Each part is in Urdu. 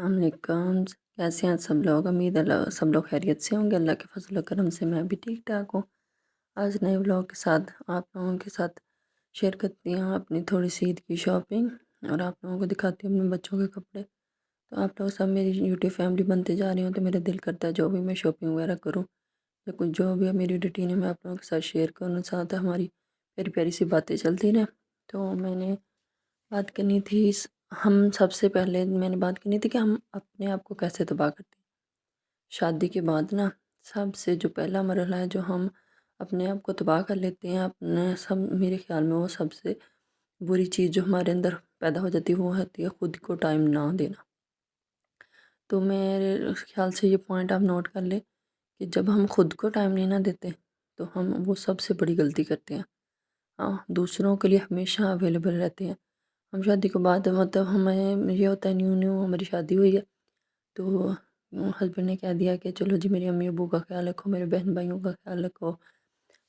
السلام علیکم۔ کیسے ہیں سب لوگ؟ امید اللہ سب لوگ خیریت سے ہوں گے۔ اللہ کے فضل و کرم سے میں بھی ٹھیک ٹھاک ہوں۔ آج نئے بلاگ کے ساتھ آپ لوگوں کے ساتھ شیئر کرتی ہوں اپنی تھوڑی سی عید کی شاپنگ، اور آپ لوگوں کو دکھاتی ہوں اپنے بچوں کے کپڑے۔ تو آپ لوگ سب میری یوٹیوب فیملی بنتے جا رہی ہوں، تو میرا دل کرتا ہے جو بھی میں شاپنگ وغیرہ کروں یا کچھ جو بھی میری روٹین ہے میں آپ لوگوں کے ساتھ شیئر کروں، ساتھ ہماری پیاری پیاری سی باتیں چلتی رہیں۔ تو میں نے بات کرنی تھی ہم سب سے پہلے میں نے بات کرنی تھی کہ ہم اپنے آپ کو کیسے تباہ کرتے ہیں۔ شادی کے بعد نا سب سے جو پہلا مرحلہ ہے جو ہم اپنے آپ کو تباہ کر لیتے ہیں، اپنے سب میرے خیال میں وہ سب سے بری چیز جو ہمارے اندر پیدا ہو جاتی ہے وہ ہوتی ہے خود کو ٹائم نہ دینا۔ تو میرے خیال سے یہ پوائنٹ آپ نوٹ کر لیں کہ جب ہم خود کو ٹائم نہیں نہ دیتے تو ہم وہ سب سے بڑی غلطی کرتے ہیں۔ ہاں، دوسروں کے لیے ہمیشہ اویلیبل رہتے ہیں۔ ہم شادی کے بعد مطلب ہمیں یہ ہوتا ہے نیو ہماری شادی ہوئی ہے تو ہسبینڈ نے کہہ دیا کہ چلو جی میری امی ابو کا خیال رکھو، میرے بہن بھائیوں کا خیال رکھو،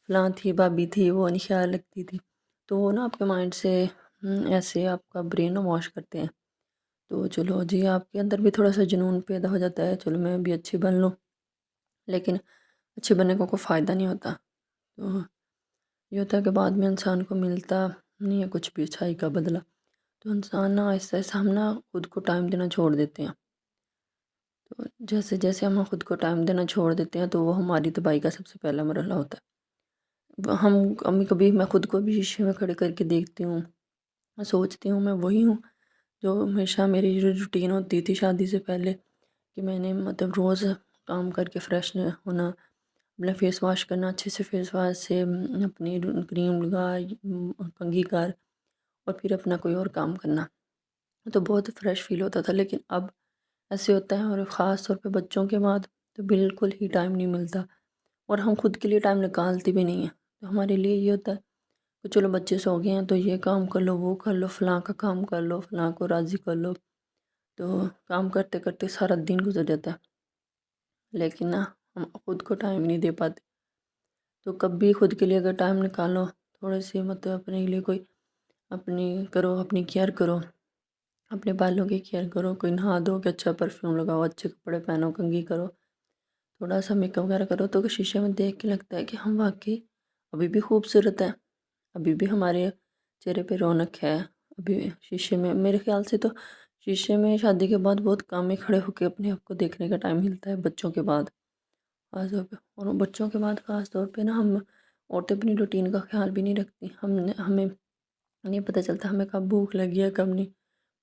فلاں تھی بھابھی تھی وہ نہیں خیال رکھتی تھی، تو وہ نا آپ کے مائنڈ سے ایسے آپ کا برین واش کرتے ہیں۔ تو چلو جی آپ کے اندر بھی تھوڑا سا جنون پیدا ہو جاتا ہے، چلو میں بھی اچھی بن لوں، لیکن اچھے بننے کو کوئی فائدہ نہیں ہوتا۔ تو یہ ہوتا ہے کہ بعد میں انسان کو ملتا نہیں ہے کچھ بھی اچھائی کا بدلہ، تو انسان نا آہستہ آہستہ ہم نا خود کو ٹائم دینا چھوڑ دیتے ہیں۔ تو جیسے جیسے ہم خود کو ٹائم دینا چھوڑ دیتے ہیں تو وہ ہماری تباہی کا سب سے پہلا مرحلہ ہوتا ہے۔ ہم کبھی میں خود کو بھی شیشے میں کھڑے کر کے دیکھتی ہوں، میں سوچتی ہوں میں وہی ہوں جو ہمیشہ میری جو روٹین ہوتی تھی شادی سے پہلے، کہ میں نے مطلب روز کام کر کے فریش ہونا، اپنا فیس واش کرنا، اچھے سے فیس واش سے اپنی کریم لگا کنگھی کر اور پھر اپنا کوئی اور کام کرنا، تو بہت فریش فیل ہوتا تھا۔ لیکن اب ایسے ہوتا ہے، اور خاص طور پہ بچوں کے بعد تو بالکل ہی ٹائم نہیں ملتا، اور ہم خود کے لیے ٹائم نکالتے بھی نہیں ہیں۔ تو ہمارے لیے یہ ہوتا ہے کہ چلو بچے سو گئے ہیں تو یہ کام کر لو، وہ کر لو، فلاں کا کام کر لو، فلاں کو راضی کر لو، تو کام کرتے کرتے سارا دن گزر جاتا ہے، لیکن نا ہم خود کو ٹائم نہیں دے پاتے۔ تو کبھی خود کے لیے اگر ٹائم نکالو، تھوڑے سے مطلب اپنے لیے کوئی اپنی کرو، اپنی کیئر کرو، اپنے بالوں کی کیئر کرو، کوئی نہا دو کہ اچھا پرفیوم لگاؤ، اچھے کپڑے پہنو، کنگھی کرو، تھوڑا سا میک اپ وغیرہ کرو، تو شیشے میں دیکھ کے لگتا ہے کہ ہم واقعی ابھی بھی خوبصورت ہیں، ابھی بھی ہمارے چہرے پہ رونق ہے۔ ابھی شیشے میں میرے خیال سے تو شیشے میں شادی کے بعد بہت کام میں کھڑے ہو کے اپنے آپ کو دیکھنے کا ٹائم ملتا ہے بچوں کے بعد خاص طور پہ، اور بچوں کے بعد خاص طور پہ نا ہم عورتیں اپنی روٹین کا خیال بھی نہیں رکھتی، ہمیں نہیں پتہ چلتا ہمیں کب بھوک لگی ہے کب نہیں۔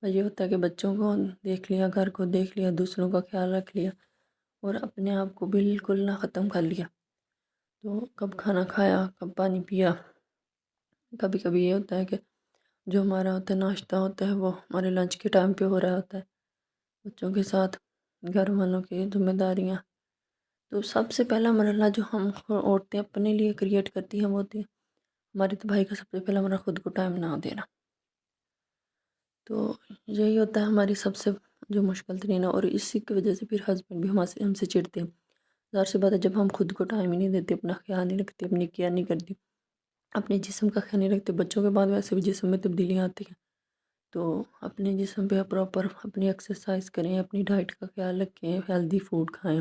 یہ ہوتا ہے کہ بچوں کو دیکھ لیا، گھر کو دیکھ لیا، دوسروں کا خیال رکھ لیا، اور اپنے آپ کو بالکل نہ ختم کر لیا۔ تو کب کھانا کھایا، کب پانی پیا۔ کبھی کبھی یہ ہوتا ہے کہ جو ہمارا ہوتا ہے ناشتہ ہوتا ہے وہ ہمارے لنچ کے ٹائم پہ ہو رہا ہوتا ہے، بچوں کے ساتھ گھر والوں کی ذمہ داریاں۔ تو سب سے پہلا مرحلہ جو ہم عورتیں اپنے لیے کریٹ کرتی ہیں وہ ہوتی ہے ہماری تباہی کا سب سے پہلا مرحلہ خود کو ٹائم نہ دینا۔ تو یہی ہوتا ہے ہماری سب سے جو مشکل ترین ہے، اور اسی کی وجہ سے پھر ہسبینڈ بھی ہم سے چڑھتے ہیں۔ ظاہر سی بات ہے جب ہم خود کو ٹائم ہی نہیں دیتے، اپنا خیال نہیں رکھتے، اپنی کیئر نہیں کرتی، اپنے جسم کا خیال نہیں رکھتے، بچوں کے بعد ویسے بھی جسم میں تبدیلیاں آتی ہیں، تو اپنے جسم پہ پراپر اپنی ایکسرسائز کریں، اپنی ڈائٹ کا خیال رکھیں، ہیلدی فوڈ کھائیں،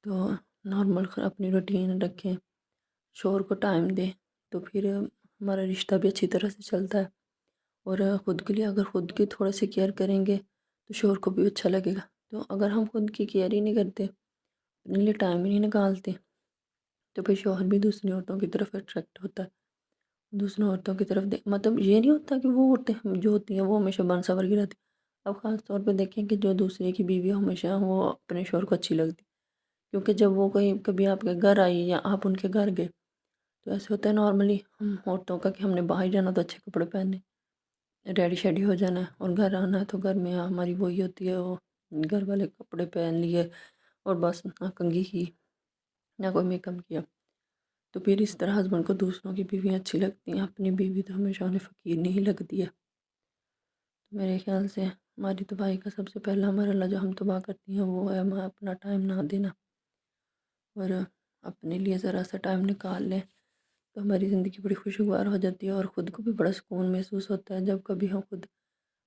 تو نارمل اپنی روٹین رکھیں، شوہر کو ٹائم دیں، تو پھر ہمارا رشتہ بھی اچھی طرح سے چلتا ہے۔ اور خود کے لیے اگر خود کی تھوڑے سے کیئر کریں گے تو شوہر کو بھی اچھا لگے گا۔ تو اگر ہم خود کی کیئر ہی نہیں کرتے، اپنے لیے ٹائم ہی نہیں نکالتے، تو پھر شوہر بھی دوسری عورتوں کی طرف اٹریکٹ ہوتا ہے، دوسری عورتوں کی طرف مطلب یہ نہیں ہوتا کہ وہ عورتیں جو ہوتی ہیں وہ ہمیشہ بن سور کی رہتی۔ اب خاص طور پہ دیکھیں کہ جو دوسرے کی بیوی ہمیشہ وہ اپنے شوہر کو اچھی لگتی، کیونکہ جب وہ کبھی آپ کے گھر آئی یا آپ ان کے گھر گئے تو ایسے ہوتا ہے نارملی ہم عورتوں کا کہ ہم نے باہر جانا تو اچھے کپڑے پہننے، ریڈی شیڈی ہو جانا ہے، اور گھر آنا ہے تو گھر میں ہماری وہی ہوتی ہے، وہ گھر والے کپڑے پہن لیے اور بس نہ کنگھی کی نہ کوئی میک اپ کیا۔ تو پھر اس طرح ہسبینڈ کو دوسروں کی بیویاں اچھی لگتی ہیں، اپنی بیوی تو ہمیشہ انہیں فقیر نہیں لگتی ہے۔ تو میرے خیال سے ہماری تباہی کا سب سے پہلا مرحلہ جو ہم تباہ کرتی ہیں وہ ہے ہم اپنا ٹائم نہ دینا، اور اپنے لیے ذرا سا ٹائم نکال لیں تو ہماری زندگی بڑی خوشگوار ہو جاتی ہے، اور خود کو بھی بڑا سکون محسوس ہوتا ہے جب کبھی ہم خود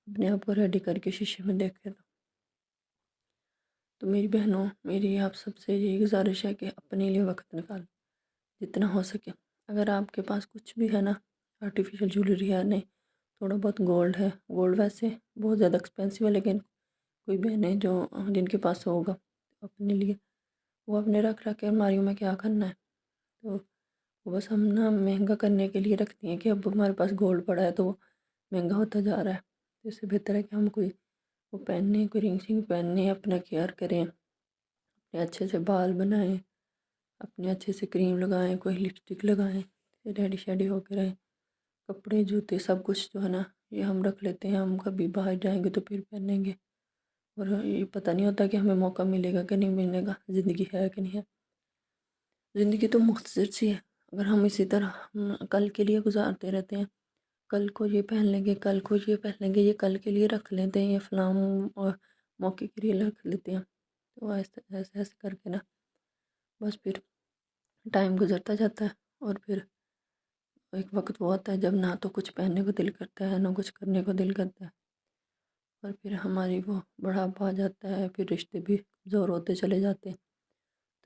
اپنے آپ کو ریڈی کر کے شیشے میں دیکھیں تو۔ تو میری بہنوں، میری آپ سب سے یہی گزارش ہے کہ اپنے لیے وقت نکالو جتنا ہو سکے۔ اگر آپ کے پاس کچھ بھی ہے نا، آرٹیفیشیل جویلری ہے نہیں، تھوڑا بہت گولڈ ہے، گولڈ ویسے بہت زیادہ ایکسپینسو ہے، لیکن کوئی بہنیں جو جن کے پاس ہوگا اپنے لیے، وہ اپنے رکھ رکھ کے الماریوں میں کیا کرنا ہے، تو وہ بس ہم نا مہنگا کرنے کے لیے رکھتی ہیں کہ اب ہمارے پاس گولڈ پڑا ہے تو وہ مہنگا ہوتا جا رہا ہے۔ تو اس سے بہتر ہے کہ ہم کوئی وہ پہنیں، کوئی رنگ شنگ پہنیں، اپنا کیئر کریں، اپنے اچھے سے بال بنائیں، اپنے اچھے سے کریم لگائیں، کوئی لپسٹک لگائیں، ریڈی شیڈی ہو کے رہیں۔ کپڑے جوتے سب کچھ جو ہے نا یہ ہم رکھ لیتے ہیں، ہم کبھی باہر جائیں گے تو پھر پہنیں گے، اور یہ پتہ نہیں ہوتا کہ ہمیں موقع ملے گا کہ نہیں ملے گا، زندگی ہے کہ نہیں ہے۔ زندگی تو مختصر سی ہے، اگر ہم اسی طرح کل کے لیے گزارتے رہتے ہیں، کل کو یہ پہن لیں گے، کل کو یہ پہن لیں گے، یہ کل کے لیے رکھ لیتے ہیں، یہ فلاں اور موقع کے لیے رکھ لیتے ہیں، تو ایسے ایسے ایسے کر کے نا بس پھر ٹائم گزرتا جاتا ہے، اور پھر ایک وقت وہ آتا ہے جب نہ تو کچھ پہننے کو دل کرتا ہے، نہ کچھ کرنے کو دل کرتا ہے، اور پھر ہماری وہ بڑھاپا آ جاتا ہے، پھر رشتے بھی زور ہوتے چلے جاتے ہیں۔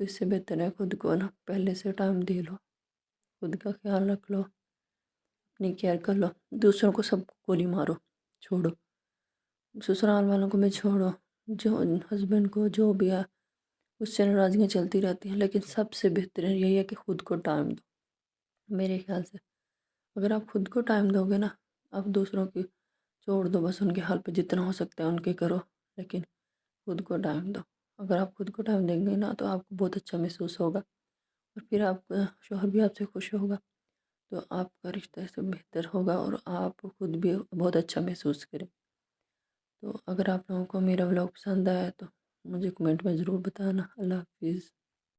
تو اس سے بہتر ہے خود کو نا پہلے سے ٹائم دے لو، خود کا خیال رکھ لو، اپنی کیئر کر لو، دوسروں کو سب کو گولی مارو، چھوڑو، سسرال والوں کو میں چھوڑو، جو ہسبینڈ کو جو بھی ہے اس سے ناراضگیاں چلتی رہتی ہیں، لیکن سب سے بہتر یہی ہے کہ خود کو ٹائم دو۔ میرے خیال سے اگر آپ خود کو ٹائم دو گے نا، آپ دوسروں کی چھوڑ دو، بس ان کے حال پہ جتنا ہو سکتا ہے ان کے کرو، لیکن خود کو ٹائم دو۔ اگر آپ خود کو ٹائم دیں گے نا تو آپ کو بہت اچھا محسوس ہوگا، اور پھر آپ کا شوہر بھی آپ سے خوش ہوگا، تو آپ کا رشتہ سے بہتر ہوگا، اور آپ خود بھی بہت اچھا محسوس کریں۔ تو اگر آپ لوگوں کو میرا ولاگ پسند آیا تو مجھے کمنٹ میں ضرور بتانا۔ اللہ حافظ۔